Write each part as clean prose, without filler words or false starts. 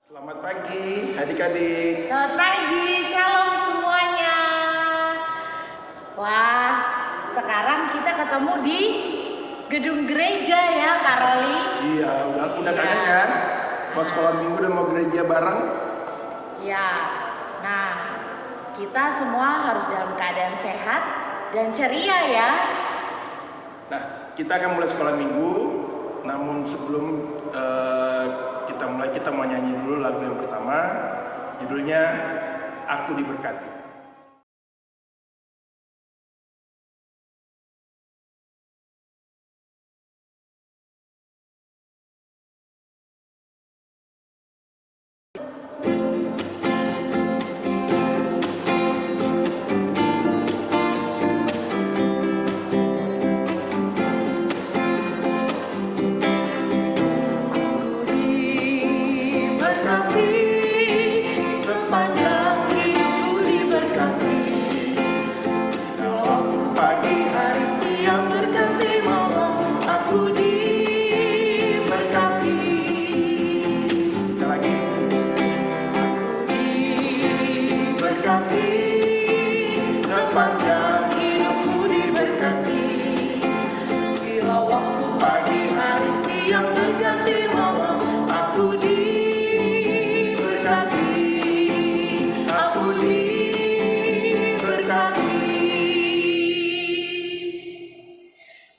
Selamat pagi adik-adik. Selamat pagi, shalom semuanya. Wah, sekarang kita ketemu di gedung gereja ya, Kak Roli. Iya, udah kangen kan? Mau sekolah minggu dan mau gereja bareng? Iya. Nah, kita semua harus dalam keadaan sehat dan ceria ya. Nah, kita akan mulai sekolah minggu. Namun sebelum kita mulai, kita mau nyanyi dulu lagu yang pertama. Judulnya Aku Diberkati.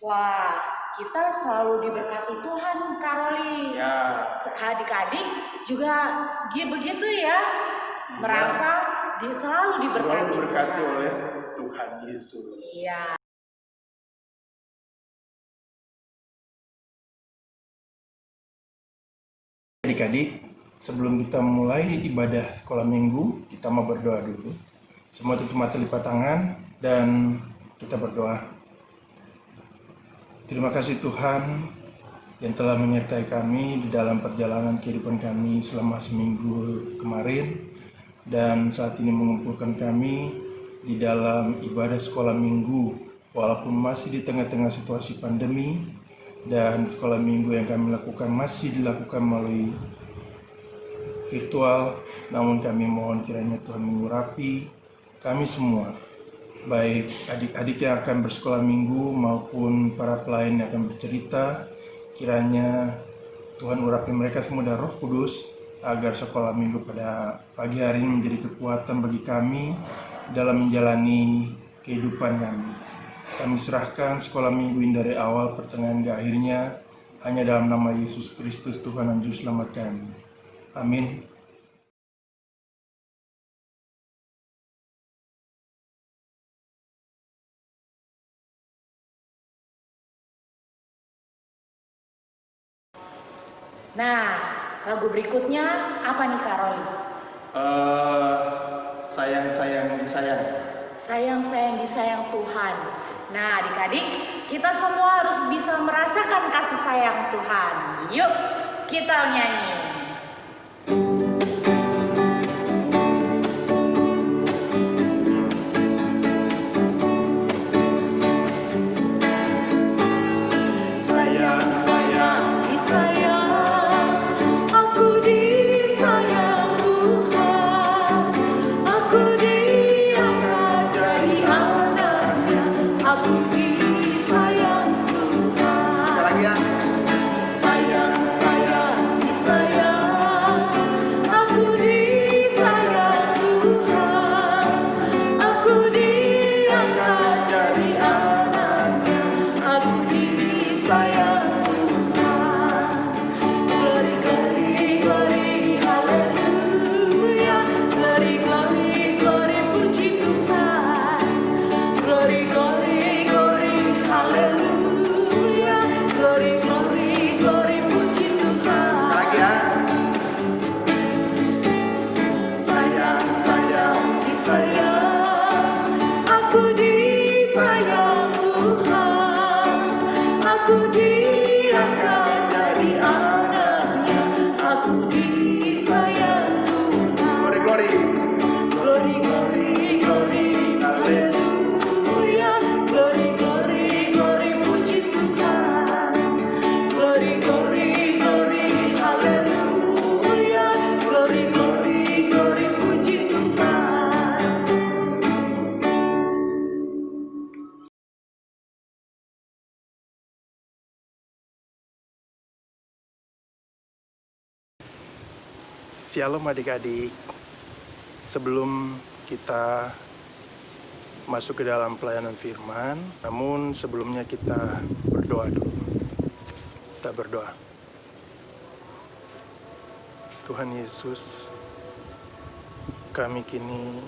Wah, kita selalu diberkati Tuhan, Kak Roli. Ya. Adik-adik juga begitu ya, merasa selalu diberkati Tuhan. Oleh Tuhan Yesus. Iya. Adik-adik, sebelum kita mulai ibadah sekolah minggu, kita mau berdoa dulu. Semua tutup mata, lipat tangan, dan kita berdoa. Terima kasih Tuhan yang telah menyertai kami di dalam perjalanan kehidupan kami selama seminggu kemarin, dan saat ini mengumpulkan kami di dalam ibadah sekolah minggu walaupun masih di tengah-tengah situasi pandemi, dan sekolah minggu yang kami lakukan masih dilakukan melalui virtual. Namun kami mohon kiranya Tuhan mengurapi kami semua, baik adik-adik yang akan bersekolah minggu maupun para pelayan yang akan bercerita. Kiranya Tuhan urapi mereka semua dari Roh Kudus, agar sekolah minggu pada pagi hari ini menjadi kekuatan bagi kami dalam menjalani kehidupan kami. Kami serahkan sekolah minggu ini dari awal, pertengahan, hingga akhirnya, hanya dalam nama Yesus Kristus Tuhan dan Juru Selamat kami. Amin. Nah, lagu berikutnya apa nih Kak Roli? Sayang-sayang disayang. Sayang-sayang disayang Tuhan. Nah, adik-adik, kita semua harus bisa merasakan kasih sayang Tuhan. Yuk, kita nyanyi. Glory, glory, hallelujah. Shalom adik-adik. Sebelum kita masuk ke dalam pelayanan firman, namun sebelumnya kita berdoa dulu. Kita berdoa. Tuhan Yesus, kami kini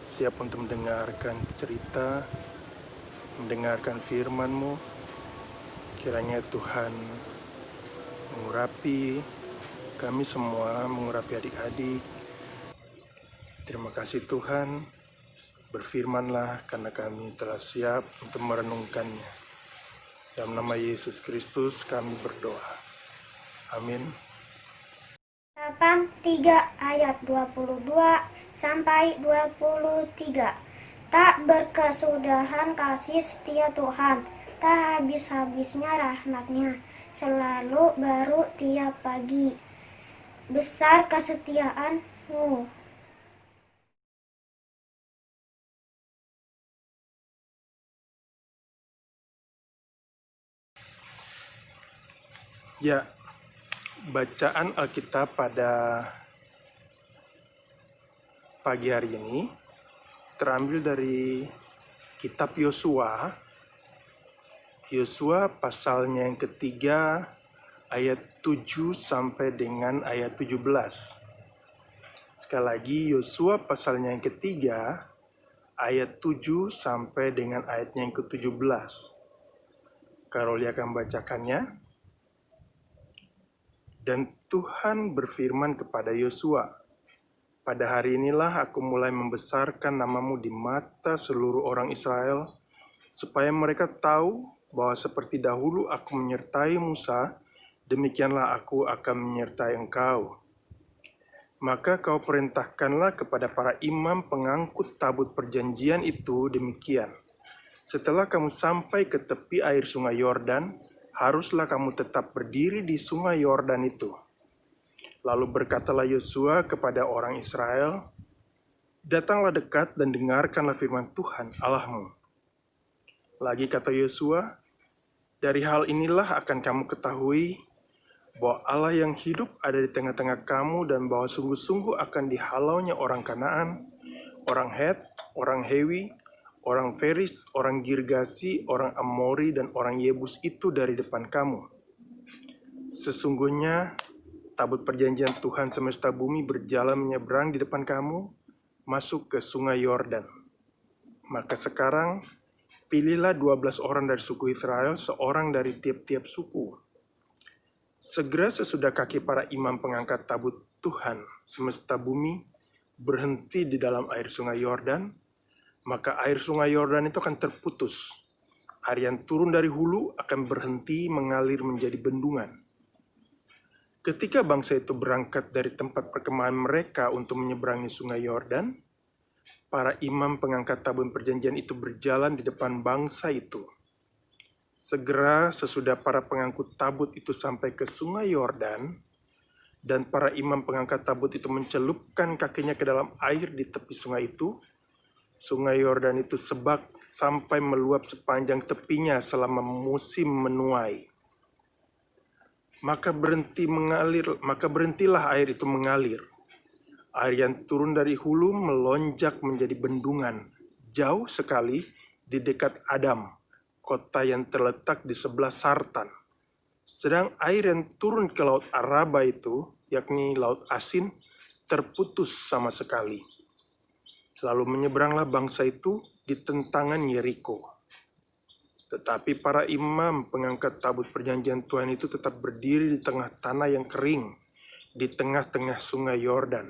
siap untuk mendengarkan cerita, mendengarkan firman-Mu. Kiranya Tuhan mengurapi kami semua, mengurapi adik-adik. Terima kasih Tuhan, berfirmanlah karena kami telah siap untuk merenungkannya. Dalam nama Yesus Kristus kami berdoa. Amin. 3 ayat 22 sampai 23. Tak berkesudahan kasih setia Tuhan, tak habis-habisnya rahmat-Nya, selalu baru tiap pagi. Besar kesetiaan-Mu. Ya, bacaan Alkitab pada pagi hari ini terambil dari kitab Yosua. Yosua pasalnya yang ketiga ayat 7 sampai dengan ayat 17. Sekali lagi Yosua pasalnya yang ketiga ayat 7 sampai dengan ayatnya yang ke-17. Karoli akan membacakannya. Dan Tuhan berfirman kepada Yosua, pada hari inilah aku mulai membesarkan namamu di mata seluruh orang Israel, supaya mereka tahu bahwa seperti dahulu aku menyertai Musa, demikianlah aku akan menyertai engkau. Maka kau perintahkanlah kepada para imam pengangkut tabut perjanjian itu demikian. Setelah kamu sampai ke tepi air sungai Yordan, haruslah kamu tetap berdiri di sungai Yordan itu. Lalu berkatalah Yosua kepada orang Israel, datanglah dekat dan dengarkanlah firman Tuhan Allahmu. Lagi kata Yosua, dari hal inilah akan kamu ketahui bahwa Allah yang hidup ada di tengah-tengah kamu dan bahwa sungguh-sungguh akan dihalaunya orang Kanaan, orang Het, orang Hewi, orang Feris, orang Girgasi, orang Amori, dan orang Yebus itu dari depan kamu. Sesungguhnya tabut perjanjian Tuhan semesta bumi berjalan menyeberang di depan kamu, masuk ke sungai Yordan. Maka sekarang, pilihlah 12 orang dari suku Israel, seorang dari tiap-tiap suku. Segera sesudah kaki para imam pengangkat tabut Tuhan semesta bumi berhenti di dalam air sungai Yordan, maka air sungai Yordan itu akan terputus. Air yang turun dari hulu akan berhenti mengalir menjadi bendungan. Ketika bangsa itu berangkat dari tempat perkemahan mereka untuk menyeberangi sungai Yordan, para imam pengangkat tabut perjanjian itu berjalan di depan bangsa itu. Segera sesudah para pengangkut tabut itu sampai ke sungai Yordan, dan para imam pengangkat tabut itu mencelupkan kakinya ke dalam air di tepi sungai itu, sungai Yordan itu sebak sampai meluap sepanjang tepinya selama musim menuai. Maka berhentilah air itu mengalir. Air yang turun dari hulu melonjak menjadi bendungan, jauh sekali di dekat Adam, kota yang terletak di sebelah Sartan. Sedang air yang turun ke Laut Araba itu, yakni Laut Asin, terputus sama sekali. Lalu menyeberanglah bangsa itu di tentangan Yeriko. Tetapi para imam pengangkat tabut perjanjian Tuhan itu tetap berdiri di tengah tanah yang kering, di tengah-tengah sungai Yordan.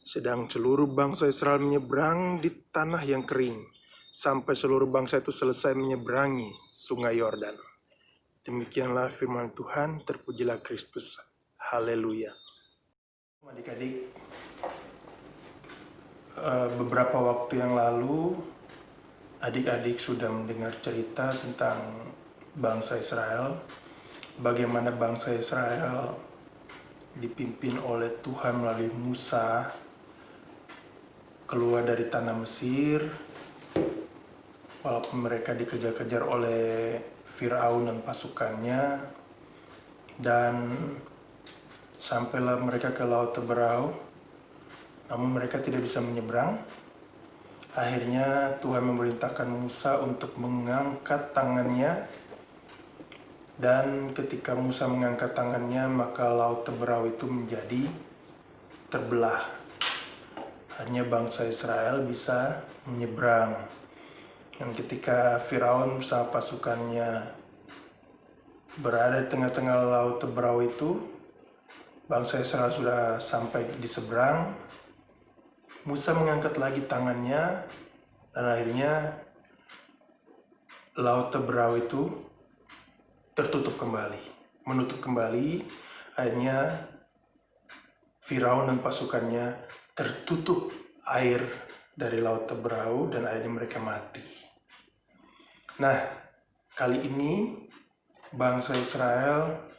Sedang seluruh bangsa Israel menyeberang di tanah yang kering, sampai seluruh bangsa itu selesai menyeberangi sungai Yordan. Demikianlah firman Tuhan, terpujilah Kristus. Haleluya. Adik-adik, beberapa waktu yang lalu, adik-adik sudah mendengar cerita tentang bangsa Israel, bagaimana bangsa Israel dipimpin oleh Tuhan melalui Musa keluar dari tanah Mesir, walaupun mereka dikejar-kejar oleh Firaun dan pasukannya, dan sampailah mereka ke Laut Teberau, namun mereka tidak bisa menyeberang. Akhirnya Tuhan memerintahkan Musa untuk mengangkat tangannya, dan ketika Musa mengangkat tangannya, maka Laut Teberau itu menjadi terbelah. Akhirnya bangsa Israel bisa menyeberang. Dan ketika Firaun bersama pasukannya berada di tengah-tengah Laut Teberau itu, bangsa Israel sudah sampai di seberang. Musa mengangkat lagi tangannya, dan akhirnya Laut Teberau itu tertutup kembali, menutup kembali. Akhirnya Firaun dan pasukannya tertutup air dari Laut Teberau, dan akhirnya mereka mati. Nah, kali ini bangsa Israel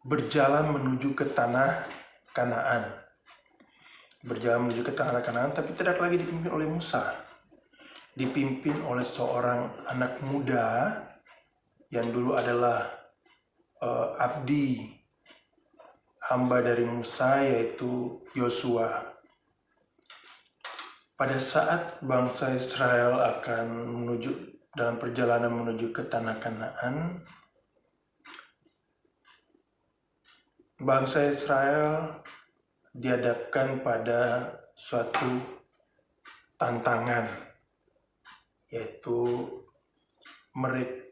berjalan menuju ke tanah Kanaan. Berjalan menuju ke tanah Kanaan, tapi tidak lagi dipimpin oleh Musa. Dipimpin oleh seorang anak muda yang dulu adalah abdi hamba dari Musa, yaitu Yosua. Pada saat bangsa Israel akan dalam perjalanan menuju ke tanah Kanaan, bangsa Israel dihadapkan pada suatu tantangan, yaitu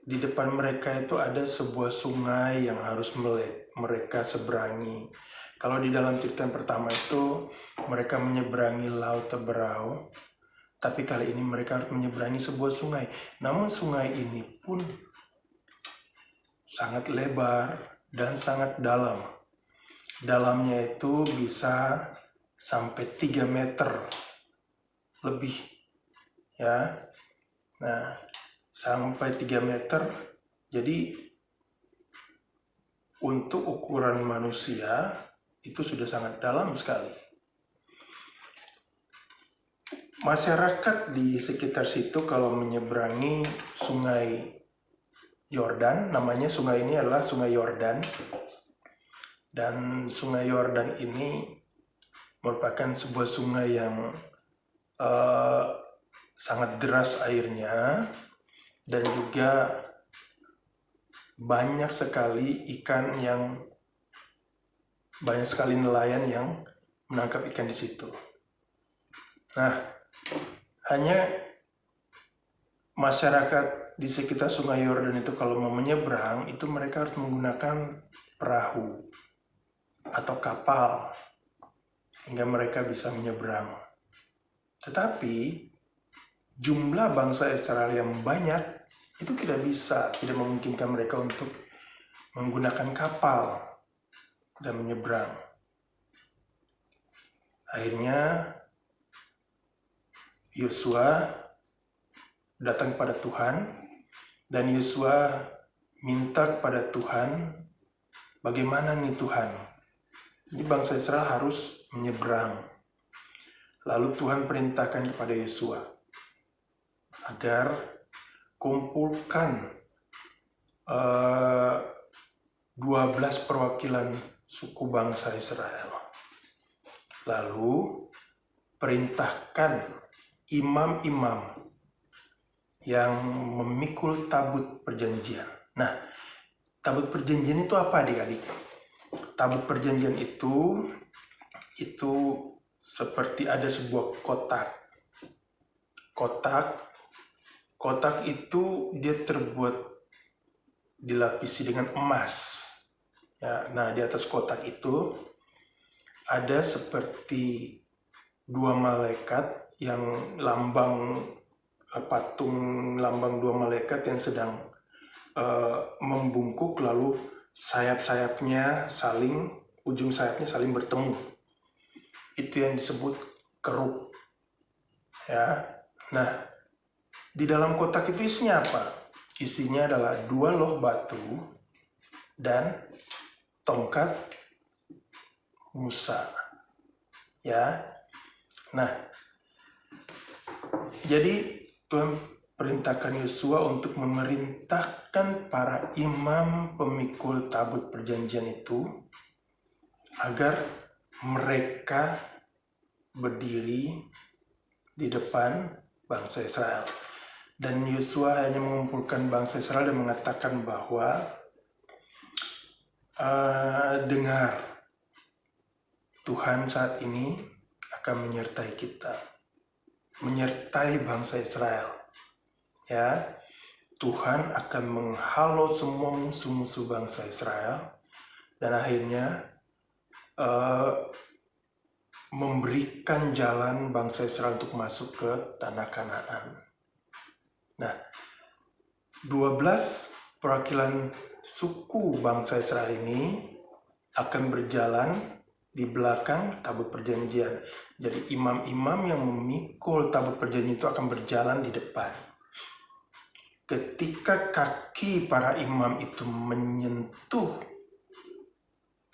di depan mereka itu ada sebuah sungai yang harus mereka seberangi. Kalau di dalam cerita yang pertama itu mereka menyeberangi Laut Teberau, tapi kali ini mereka harus menyeberangi sebuah sungai. Namun sungai ini pun sangat lebar dan sangat dalam. Dalamnya itu bisa sampai 3 meter lebih, ya. Nah, sampai 3 meter. Jadi untuk ukuran manusia itu sudah sangat dalam sekali. Masyarakat di sekitar situ kalau menyeberangi sungai Yordan, namanya sungai ini adalah sungai Yordan. Dan sungai Yordan ini merupakan sebuah sungai yang sangat deras airnya, dan juga banyak sekali nelayan yang menangkap ikan di situ. Nah, hanya masyarakat di sekitar sungai Yordan itu kalau mau menyeberang, itu mereka harus menggunakan perahu atau kapal hingga mereka bisa menyeberang. Tetapi jumlah bangsa Israel yang banyak itu tidak memungkinkan mereka untuk menggunakan kapal dan menyeberang. Akhirnya Yosua datang kepada Tuhan, dan Yosua minta kepada Tuhan, bagaimana nih Tuhan? Jadi bangsa Israel harus menyeberang. Lalu Tuhan perintahkan kepada Yosua agar kumpulkan 12 perwakilan suku bangsa Israel. Lalu perintahkan imam-imam yang memikul tabut perjanjian. Nah, tabut perjanjian itu apa, adik-adik? Tabut perjanjian itu seperti ada sebuah kotak. Kotak itu dia dilapisi dengan emas. Ya, nah, di atas kotak itu ada seperti 2 malaikat yang patung lambang 2 malaikat yang sedang membungkuk, lalu ujung sayapnya saling bertemu. Itu yang disebut kerub. Ya. Nah, di dalam kotak itu isinya apa? Isinya adalah 2 loh batu dan tongkat Musa. Ya. Nah, jadi Tuhan perintahkan Yosua untuk memerintahkan para imam pemikul tabut perjanjian itu agar mereka berdiri di depan bangsa Israel. Dan Yosua hanya mengumpulkan bangsa Israel dan mengatakan bahwa dengar, Tuhan saat ini akan menyertai kita, menyertai bangsa Israel. Ya, Tuhan akan menghalau semua musuh-musuh bangsa Israel dan akhirnya memberikan jalan bangsa Israel untuk masuk ke tanah Kanaan. Nah, 12 perwakilan suku bangsa Israel ini akan berjalan di belakang tabut perjanjian. Jadi imam-imam yang memikul tabut perjanjian itu akan berjalan di depan. Ketika kaki para imam itu menyentuh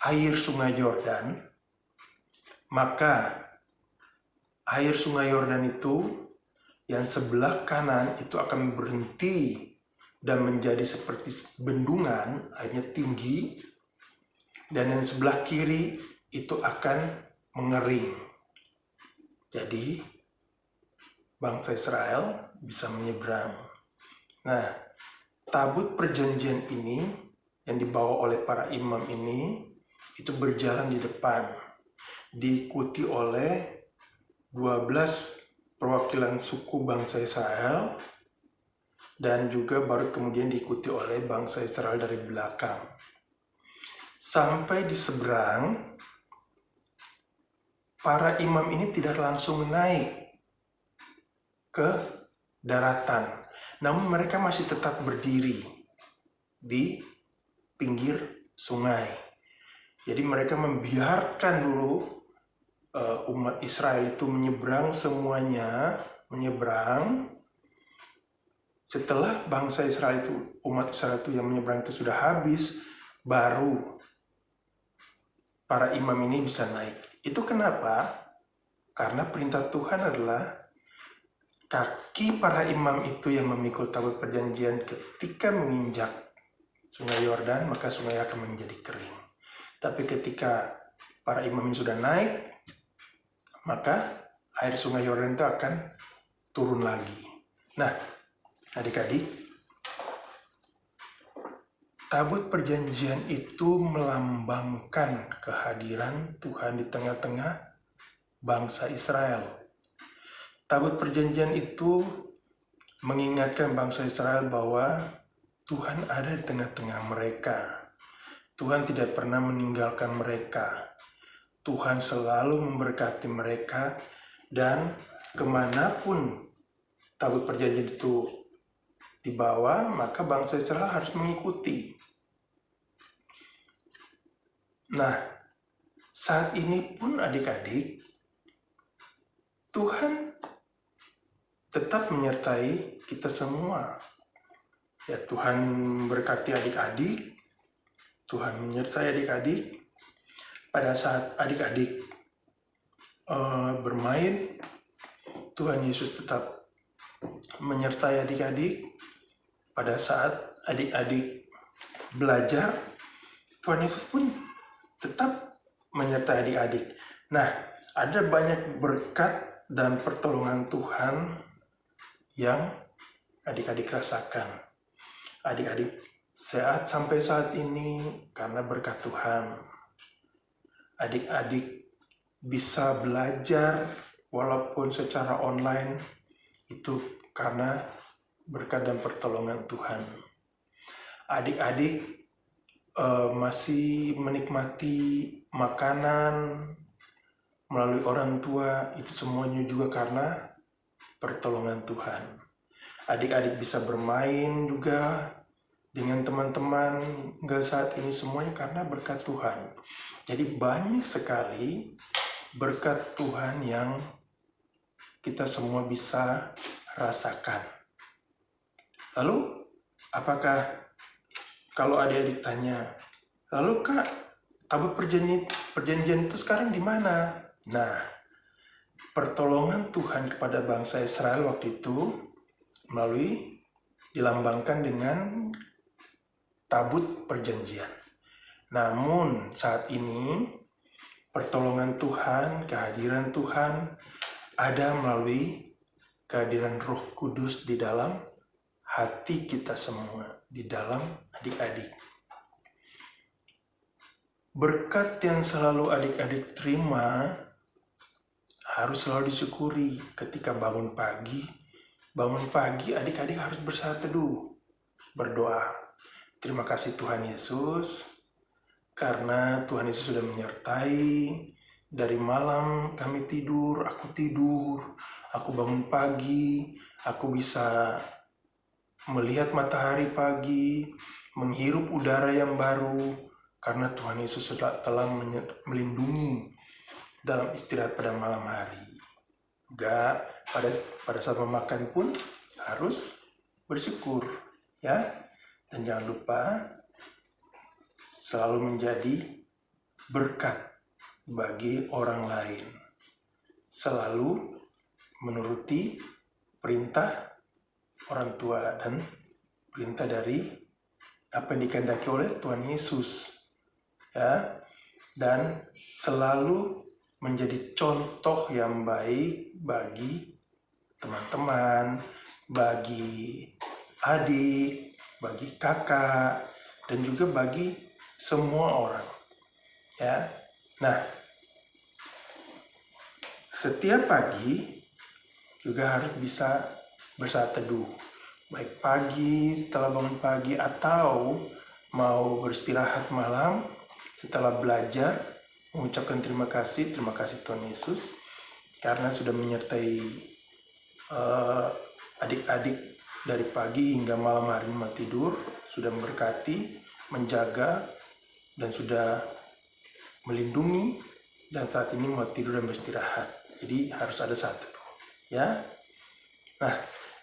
air sungai Yordan, maka air sungai Yordan itu yang sebelah kanan itu akan berhenti dan menjadi seperti bendungan, airnya tinggi, dan yang sebelah kiri itu akan mengering. Jadi bangsa Israel bisa menyeberang. Nah, tabut perjanjian ini yang dibawa oleh para imam ini itu berjalan di depan, diikuti oleh 12 perwakilan suku bangsa Israel, dan juga baru kemudian diikuti oleh bangsa Israel dari belakang. Sampai di seberang, para imam ini tidak langsung naik ke daratan, namun mereka masih tetap berdiri di pinggir sungai. Jadi mereka membiarkan dulu umat Israel itu menyeberang semuanya, menyeberang. Setelah bangsa Israel itu, umat Israel itu yang menyeberang itu sudah habis, baru para imam ini bisa naik. Itu kenapa? Karena perintah Tuhan adalah kaki para imam itu yang memikul tabut perjanjian ketika menginjak sungai Yordan, maka sungai akan menjadi kering. Tapi ketika para imam ini sudah naik, maka air sungai Yordan itu akan turun lagi. Nah, adik-adik, tabut perjanjian itu melambangkan kehadiran Tuhan di tengah-tengah bangsa Israel. Tabut perjanjian itu mengingatkan bangsa Israel bahwa Tuhan ada di tengah-tengah mereka. Tuhan tidak pernah meninggalkan mereka. Tuhan selalu memberkati mereka, dan kemanapun tabut perjanjian itu dibawa, maka bangsa Israel harus mengikuti. Nah, saat ini pun adik-adik, Tuhan tetap menyertai kita semua. Ya, Tuhan berkati adik-adik, Tuhan menyertai adik-adik. Pada saat adik-adik bermain, Tuhan Yesus tetap menyertai adik-adik. Pada saat adik-adik belajar, Tuhan Yesus pun tetap menyertai adik-adik. Nah, ada banyak berkat dan pertolongan Tuhan yang adik-adik rasakan. Adik-adik sehat sampai saat ini karena berkat Tuhan. Adik-adik bisa belajar walaupun secara online, itu karena berkat dan pertolongan Tuhan. Adik-adik masih menikmati makanan melalui orang tua, itu semuanya juga karena pertolongan Tuhan. Adik-adik bisa bermain juga dengan teman-teman hingga saat ini, semuanya karena berkat Tuhan. Jadi banyak sekali berkat Tuhan yang kita semua bisa rasakan. Lalu, apakah kalau adik-adik tanya, lalu Kak, tabut perjanjian itu sekarang di mana? Nah, pertolongan Tuhan kepada bangsa Israel waktu itu melalui dilambangkan dengan tabut perjanjian. Namun saat ini Pertolongan Tuhan, kehadiran Tuhan ada melalui kehadiran Roh Kudus di dalam hati kita semua, di dalam adik-adik. Berkat yang selalu adik-adik terima harus selalu disyukuri. Ketika bangun pagi adik-adik harus bersaat teduh, berdoa. Terima kasih Tuhan Yesus, karena Tuhan Yesus sudah menyertai. Dari malam kami tidur, aku bangun pagi, aku bisa melihat matahari pagi, menghirup udara yang baru, karena Tuhan Yesus telah melindungi dalam istirahat pada malam hari. Juga pada saat memakan pun harus bersyukur, ya. Dan jangan lupa selalu menjadi berkat bagi orang lain. Selalu menuruti perintah orang tua dan perintah dari apa yang dikehendaki oleh Tuhan Yesus, ya. Dan selalu menjadi contoh yang baik bagi teman-teman, bagi adik, bagi kakak, dan juga bagi semua orang, ya. Nah, setiap pagi juga harus bisa bersaat teduh, baik pagi setelah bangun pagi atau mau beristirahat malam setelah belajar, mengucapkan terima kasih Tuhan Yesus karena sudah menyertai adik-adik dari pagi hingga malam hari mau tidur, sudah memberkati, menjaga, dan sudah melindungi, dan saat ini mau tidur dan beristirahat. Jadi harus ada saat teduh, ya. Nah,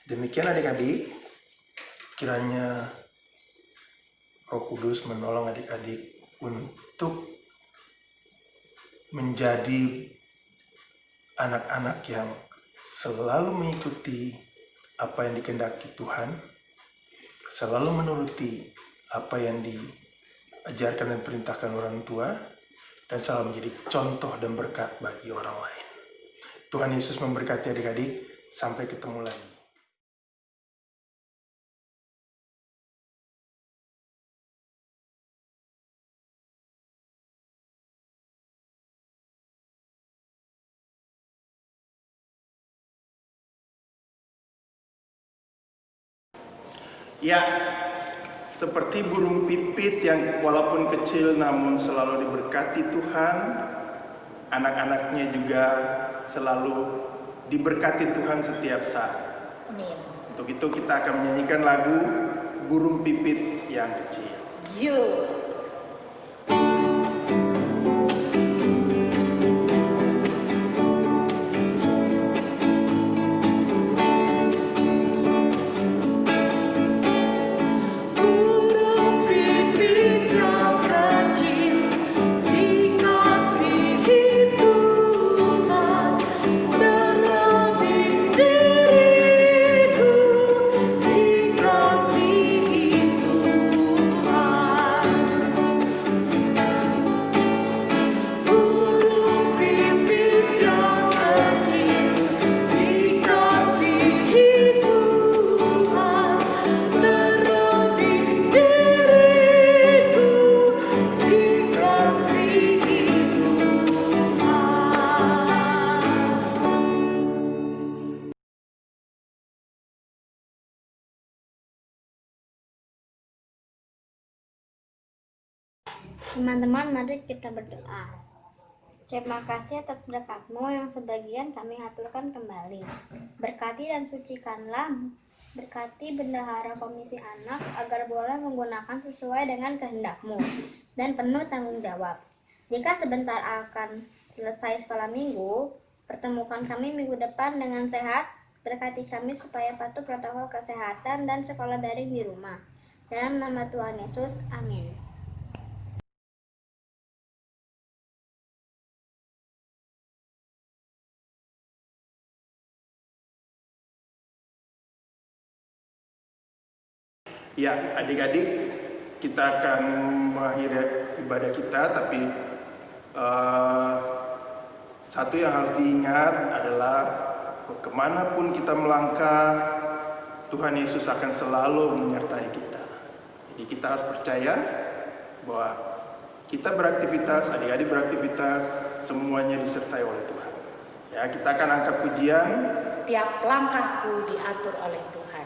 demikian adik-adik, kiranya Roh Kudus menolong adik-adik untuk menjadi anak-anak yang selalu mengikuti apa yang dikehendaki Tuhan, selalu menuruti apa yang diajarkan dan perintahkan orang tua, dan selalu menjadi contoh dan berkat bagi orang lain. Tuhan Yesus memberkati adik-adik. Sampai ketemu lagi. Ya, seperti burung pipit yang walaupun kecil namun selalu diberkati Tuhan, anak-anaknya juga selalu diberkati Tuhan setiap saat. Amin. Untuk itu kita akan menyanyikan lagu Burung Pipit yang Kecil. Yuk. Teman-teman, mari kita berdoa. Terima kasih atas berkat-Mu yang sebagian kami aturkan kembali. Berkati dan sucikanlah, berkati bendahara komisi anak agar boleh menggunakan sesuai dengan kehendak-Mu dan penuh tanggung jawab. Jika sebentar akan selesai sekolah minggu, pertemukan kami minggu depan dengan sehat. Berkati kami supaya patuh protokol kesehatan dan sekolah daring di rumah. Dalam nama Tuhan Yesus, amin. Ya, adik-adik, kita akan mengakhiri ibadah kita, tapi Eh, Satu yang harus diingat adalah kemanapun kita melangkah, Tuhan Yesus akan selalu menyertai kita. Jadi kita harus percaya bahwa kita beraktivitas, adik-adik beraktivitas, semuanya disertai oleh Tuhan. Ya, kita akan angkat pujian. Tiap langkahku diatur oleh Tuhan.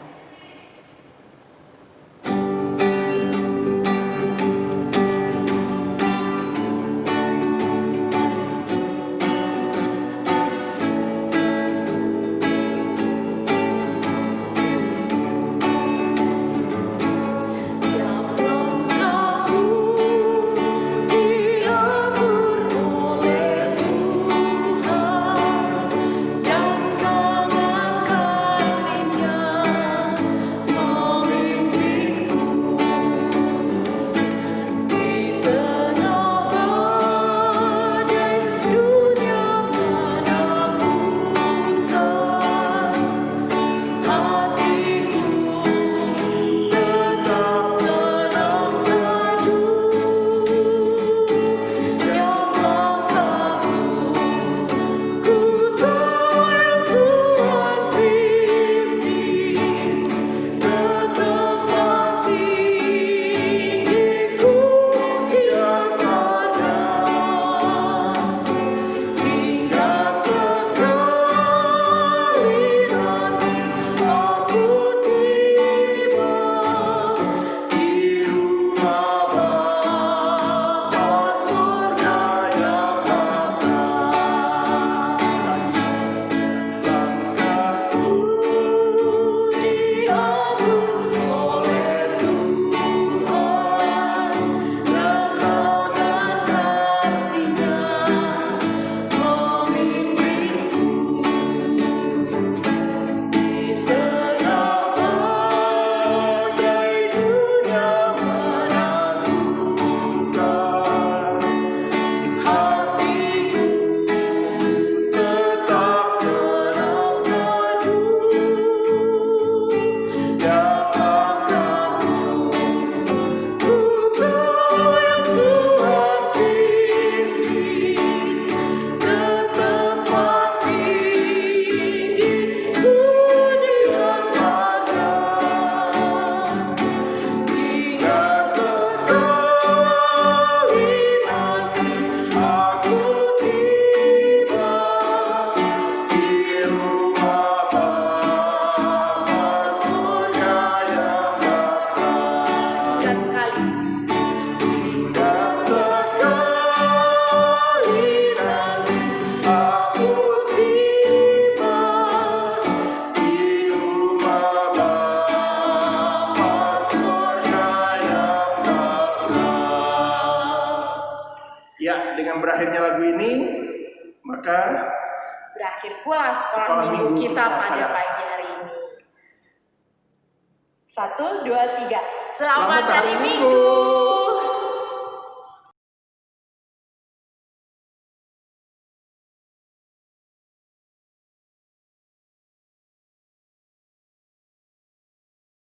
Dengan berakhirnya lagu ini, maka berakhir pula sekolah minggu kita pada pagi hari ini. 1, 2, 3. Selamat hari Minggu.